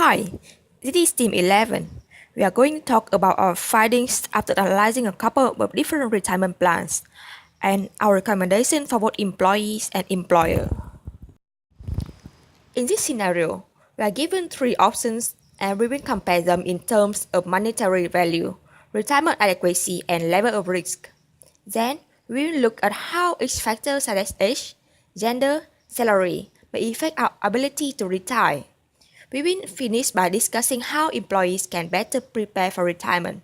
Hi, this is Team 11. We are going to talk about our findings after analyzing a couple of different retirement plans and our recommendation for both employees and employer. In this scenario, we are given three options and we will compare them in terms of monetary value, retirement adequacy, and level of risk. Then, we will look at how each factor such as age, gender, salary may affect our ability to retire. We will finish by discussing how employees can better prepare for retirement,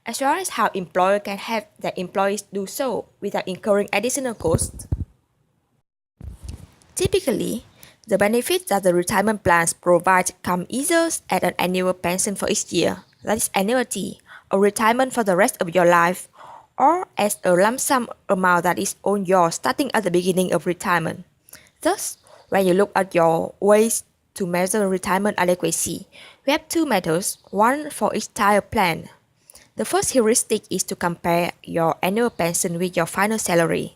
as well as how employers can help their employees do so without incurring additional costs. Typically, the benefits that the retirement plans provide come either as an annual pension for each year, that is annuity, or retirement for the rest of your life, or as a lump sum amount that is on yours starting at the beginning of retirement. Thus, when you look at your ways to measure retirement adequacy, we have two methods, one for each type plan. The first heuristic is to compare your annual pension with your final salary.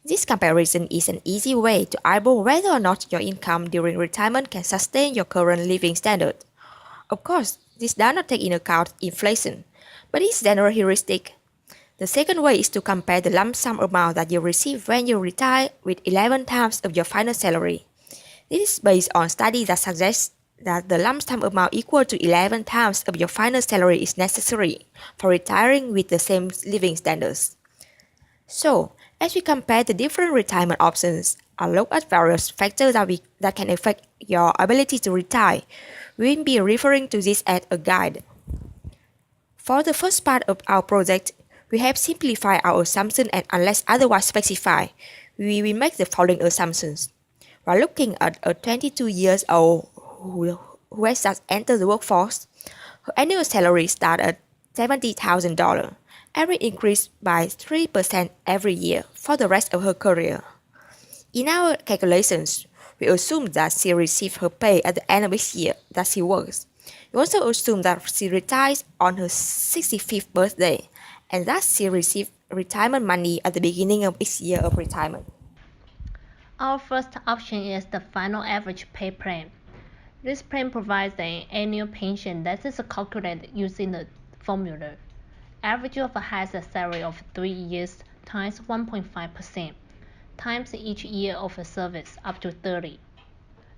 This comparison is an easy way to eyeball whether or not your income during retirement can sustain your current living standard. Of course, this does not take into account inflation, but is general heuristic. The second way is to compare the lump sum amount that you receive when you retire with 11 times of your final salary. This is based on studies that suggest that the lump sum amount equal to 11 times of your final salary is necessary for retiring with the same living standards. So, as we compare the different retirement options and look at various factors that can affect your ability to retire, we will be referring to this as a guide. For the first part of our project, we have simplified our assumption and unless otherwise specified, we will make the following assumptions. While looking at a 22 years old who has just entered the workforce, her annual salary starts at $70,000 and will increase by 3% every year for the rest of her career. In our calculations, we assume that she receives her pay at the end of each year that she works. We also assume that she retires on her 65th birthday and that she receives retirement money at the beginning of each year of retirement. Our first option is the final average pay plan. This plan provides an annual pension that is calculated using the formula. Average of has a salary of 3 years times 1.5% times each year of service up to 30.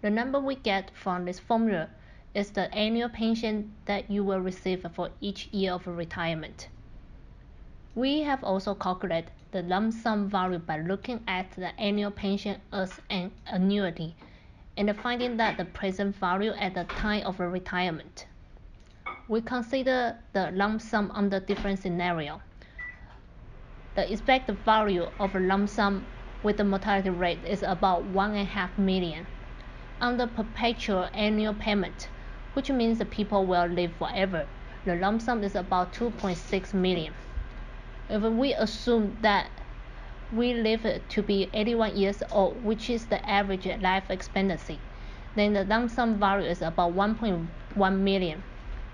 The number we get from this formula is the annual pension that you will receive for each year of retirement. We have also calculated the lump sum value by looking at the annual pension as an annuity and finding that the present value at the time of retirement. We consider the lump sum under different scenarios. The expected value of a lump sum with the mortality rate is about 1.5 million. Under perpetual annual payment, which means the people will live forever, the lump sum is about 2.6 million. If we assume that we live to be 81 years old, which is the average life expectancy, then the lump sum value is about 1.1 million.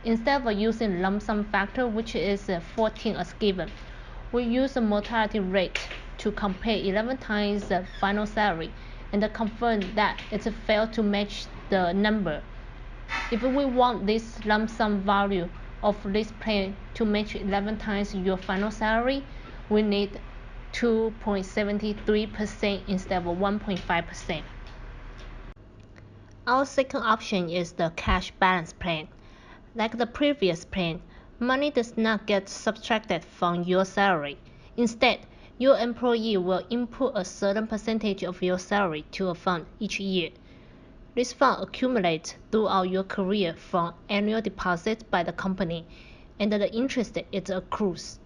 Instead of using lump sum factor, which is 14 as given, we use the mortality rate to compare 11 times the final salary and confirm that it failed to match the number. If we want this lump sum value of this plan to match 11 times your final salary, we need 2.73% instead of 1.5%. Our second option is the cash balance plan. Like the previous plan, money does not get subtracted from your salary. Instead, your employee will input a certain percentage of your salary to a fund each year. This fund accumulates throughout your career from annual deposits by the company, and the interest it accrues.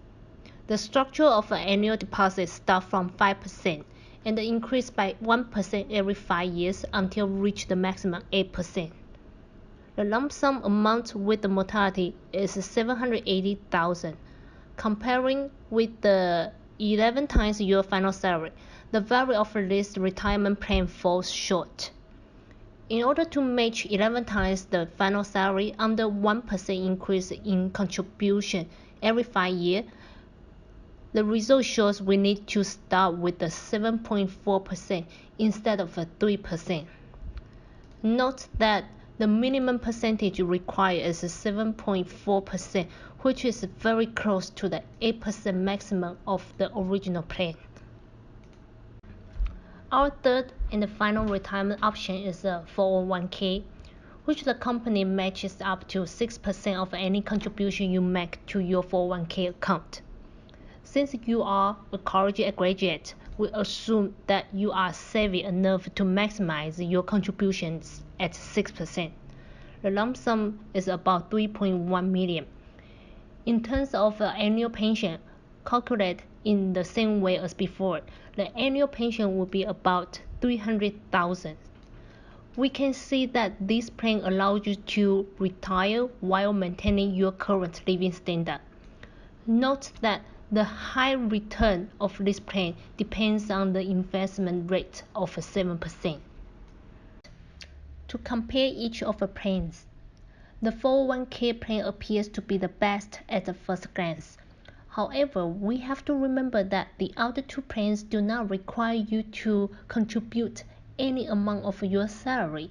The structure of an annual deposit starts from 5% and increases by 1% every 5 years until reach the maximum 8%. The lump sum amount with the mortality is 780,000. Comparing with the 11 times your final salary, the value of this retirement plan falls short. In order to match 11 times the final salary under 1% increase in contribution every 5 years, the result shows we need to start with the 7.4% instead of 3%. Note that The minimum percentage required is 7.4%, which is very close to the 8% maximum of the original plan. Our third and final retirement option is a 401k, which the company matches up to 6% of any contribution you make to your 401k account. Since you are a college graduate, we assume that you are savvy enough to maximize your contributions at 6%. The lump sum is about 3.1 million. In terms of annual pension, calculated in the same way as before, the annual pension will be about 300,000. We can see that this plan allows you to retire while maintaining your current living standard. Note that the high return of this plan depends on the investment rate of 7%. To compare each of the plans, the 401k plan appears to be the best at the first glance. However, we have to remember that the other two plans do not require you to contribute any amount of your salary.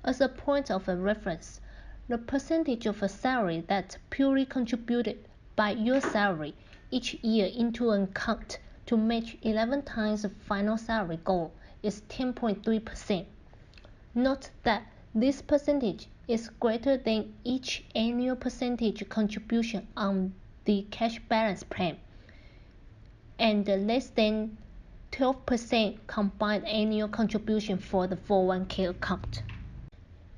As a point of reference, the percentage of a salary that's purely contributed by your salary each year into an account to match 11 times the final salary goal is 10.3%. Note that this percentage is greater than each annual percentage contribution on the cash balance plan and less than 12% combined annual contribution for the 401k account.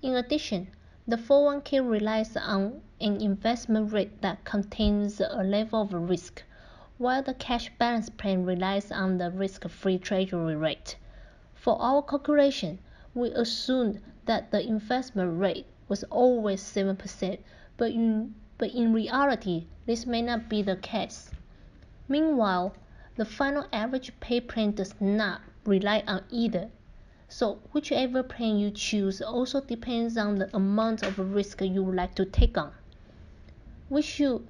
In addition, the 401k relies on an investment rate that contains a level of risk, while the cash balance plan relies on the risk-free treasury rate. For our calculation, we assumed that the investment rate was always 7%, but in reality, this may not be the case. Meanwhile, the final average pay plan does not rely on either. So whichever plan you choose also depends on the amount of risk you would like to take on. We should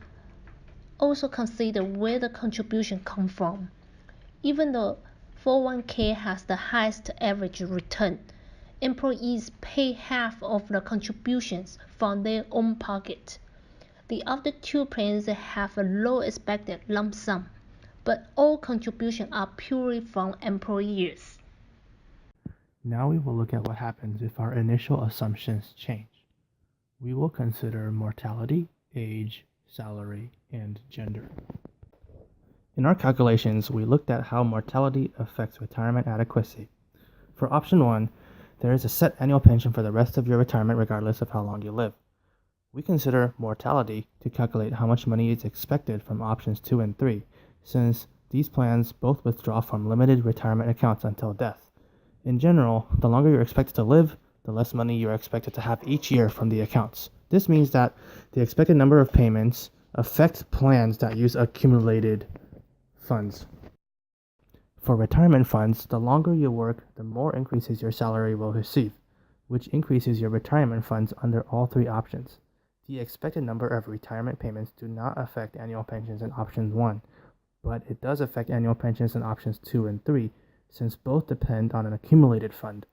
also consider where the contribution comes from. Even though 401k has the highest average return, employees pay half of the contributions from their own pocket. The other two plans have a low expected lump sum, but all contributions are purely from employers. Now we will look at what happens if our initial assumptions change. We will consider mortality, age, salary, and gender. In our calculations, we looked at how mortality affects retirement adequacy. For option 1, there is a set annual pension for the rest of your retirement regardless of how long you live. We consider mortality to calculate how much money is expected from options 2 and 3, since these plans both withdraw from limited retirement accounts until death. In general, the longer you're expected to live, the less money you're expected to have each year from the accounts. This means that the expected number of payments affect plans that use accumulated funds. For retirement funds, the longer you work, the more increases your salary will receive, which increases your retirement funds under all three options. The expected number of retirement payments do not affect annual pensions in option 1, but it does affect annual pensions in options 2 and 3, since both depend on an accumulated fund.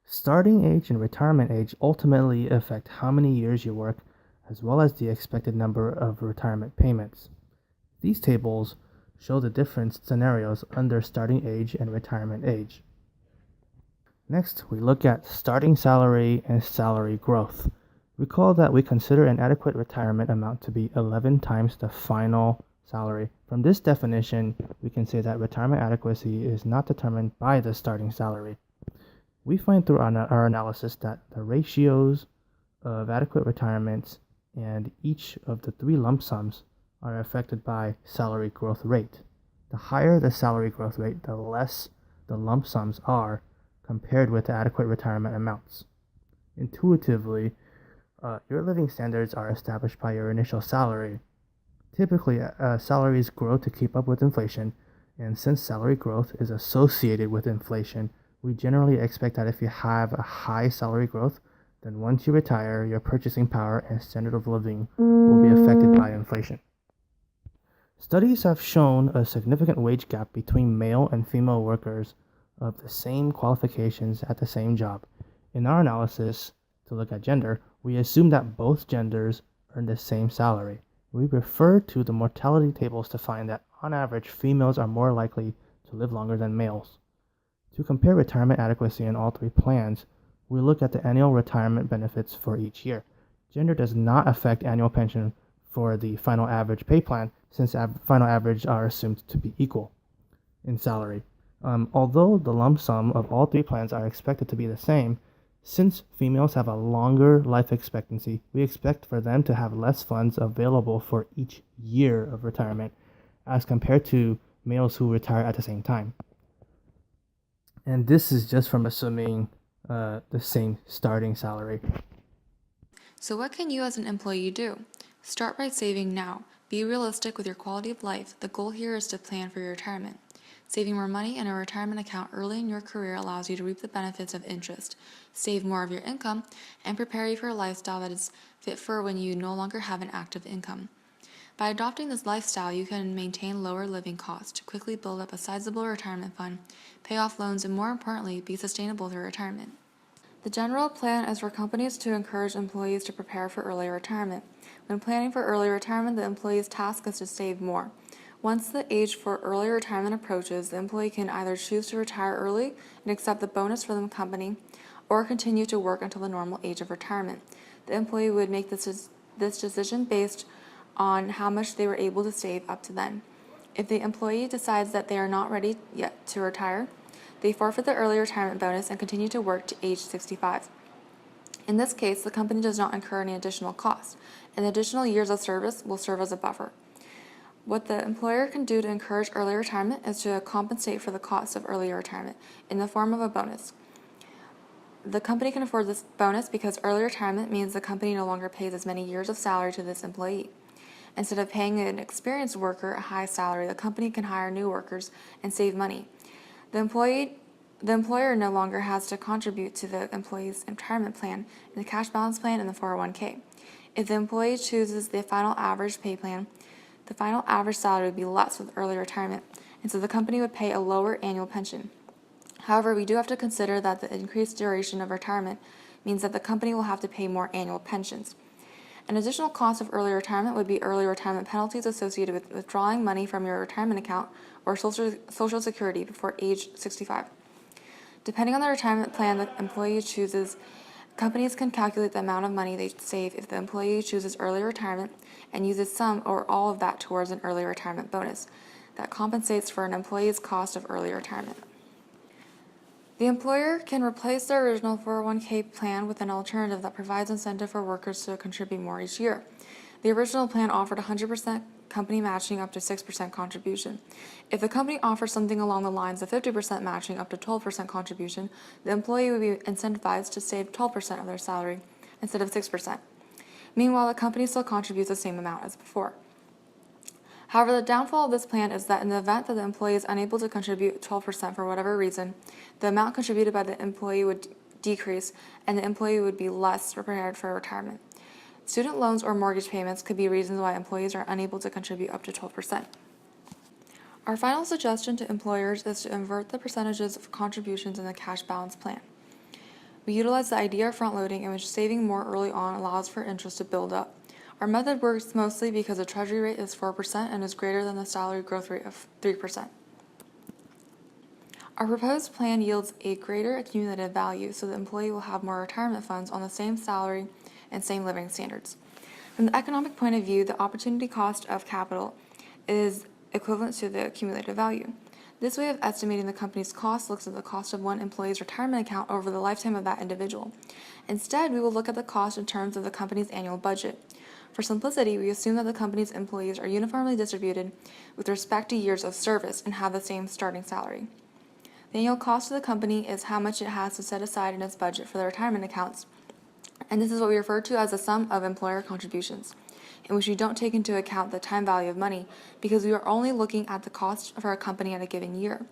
Starting age and retirement age ultimately affect how many years you work, as well as the expected number of retirement payments. These tables show the different scenarios under starting age and retirement age. Next, we look at starting salary and salary growth. Recall that we consider an adequate retirement amount to be 11 times the final salary. From this definition, we can say that retirement adequacy is not determined by the starting salary. We find through our analysis that the ratios of adequate retirements and each of the three lump sums are affected by salary growth rate. The higher the salary growth rate, the less the lump sums are compared with the adequate retirement amounts. Intuitively, your living standards are established by your initial salary. Typically, salaries grow to keep up with inflation, and since salary growth is associated with inflation, we generally expect that if you have a high salary growth, then once you retire, your purchasing power and standard of living will be affected by inflation. Studies have shown a significant wage gap between male and female workers of the same qualifications at the same job. In our analysis, to look at gender, we assume that both genders earn the same salary. We refer to the mortality tables to find that, on average, females are more likely to live longer than males. To compare retirement adequacy in all three plans, we look at the annual retirement benefits for each year. Gender does not affect annual pension for the final average pay plan, since final average are assumed to be equal in salary. Although the lump sum of all three plans are expected to be the same, since females have a longer life expectancy, we expect for them to have less funds available for each year of retirement as compared to males who retire at the same time. And this is just from assuming the same starting salary. So what can you as an employee do? Start by saving now. Be realistic with your quality of life. The goal here is to plan for your retirement. Saving more money in a retirement account early in your career allows you to reap the benefits of interest, save more of your income, and prepare you for a lifestyle that is fit for when you no longer have an active income. By adopting this lifestyle, you can maintain lower living costs to quickly build up a sizable retirement fund, pay off loans, and more importantly, be sustainable through retirement. The general plan is for companies to encourage employees to prepare for early retirement. When planning for early retirement, the employee's task is to save more. Once the age for early retirement approaches, the employee can either choose to retire early and accept the bonus from the company, or continue to work until the normal age of retirement. The employee would make this decision based on how much they were able to save up to then. If the employee decides that they are not ready yet to retire, they forfeit the early retirement bonus and continue to work to age 65. In this case, the company does not incur any additional cost, and additional years of service will serve as a buffer. What the employer can do to encourage early retirement is to compensate for the cost of early retirement in the form of a bonus. The company can afford this bonus because early retirement means the company no longer pays as many years of salary to this employee. Instead of paying an experienced worker a high salary, the company can hire new workers and save money. The employer no longer has to contribute to the employee's retirement plan and the cash balance plan and the 401k. If the employee chooses the final average pay plan, the final average salary would be less with early retirement, and so the company would pay a lower annual pension. However, we do have to consider that the increased duration of retirement means that the company will have to pay more annual pensions. An additional cost of early retirement would be early retirement penalties associated with withdrawing money from your retirement account or Social Security before age 65. Depending on the retirement plan the employee chooses, companies can calculate the amount of money they save if the employee chooses early retirement and uses some or all of that towards an early retirement bonus that compensates for an employee's cost of early retirement. The employer can replace their original 401k plan with an alternative that provides incentive for workers to contribute more each year. The original plan offered 100% company matching up to 6% contribution. If the company offers something along the lines of 50% matching up to 12% contribution, the employee would be incentivized to save 12% of their salary instead of 6%. Meanwhile, the company still contributes the same amount as before. However, the downfall of this plan is that in the event that the employee is unable to contribute 12% for whatever reason, the amount contributed by the employee would decrease and the employee would be less prepared for retirement. Student loans or mortgage payments could be reasons why employees are unable to contribute up to 12%. Our final suggestion to employers is to invert the percentages of contributions in the cash balance plan. We utilize the idea of front-loading in which saving more early on allows for interest to build up. Our method works mostly because the treasury rate is 4% and is greater than the salary growth rate of 3%. Our proposed plan yields a greater accumulative value, so the employee will have more retirement funds on the same salary and same living standards. From the economic point of view, the opportunity cost of capital is equivalent to the accumulative value. This way of estimating the company's cost looks at the cost of one employee's retirement account over the lifetime of that individual. Instead, we will look at the cost in terms of the company's annual budget. For simplicity, we assume that the company's employees are uniformly distributed with respect to years of service and have the same starting salary. The annual cost of the company is how much it has to set aside in its budget for the retirement accounts, and this is what we refer to as the sum of employer contributions, in which we don't take into account the time value of money because we are only looking at the cost of our company at a given year.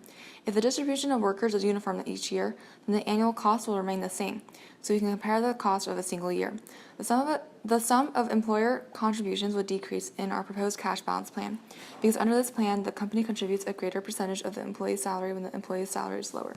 If the distribution of workers is uniform each year, then the annual cost will remain the same, so we can compare the cost of a single year. The sum of employer contributions would decrease in our proposed cash balance plan, because under this plan, the company contributes a greater percentage of the employee's salary when the employee's salary is lower.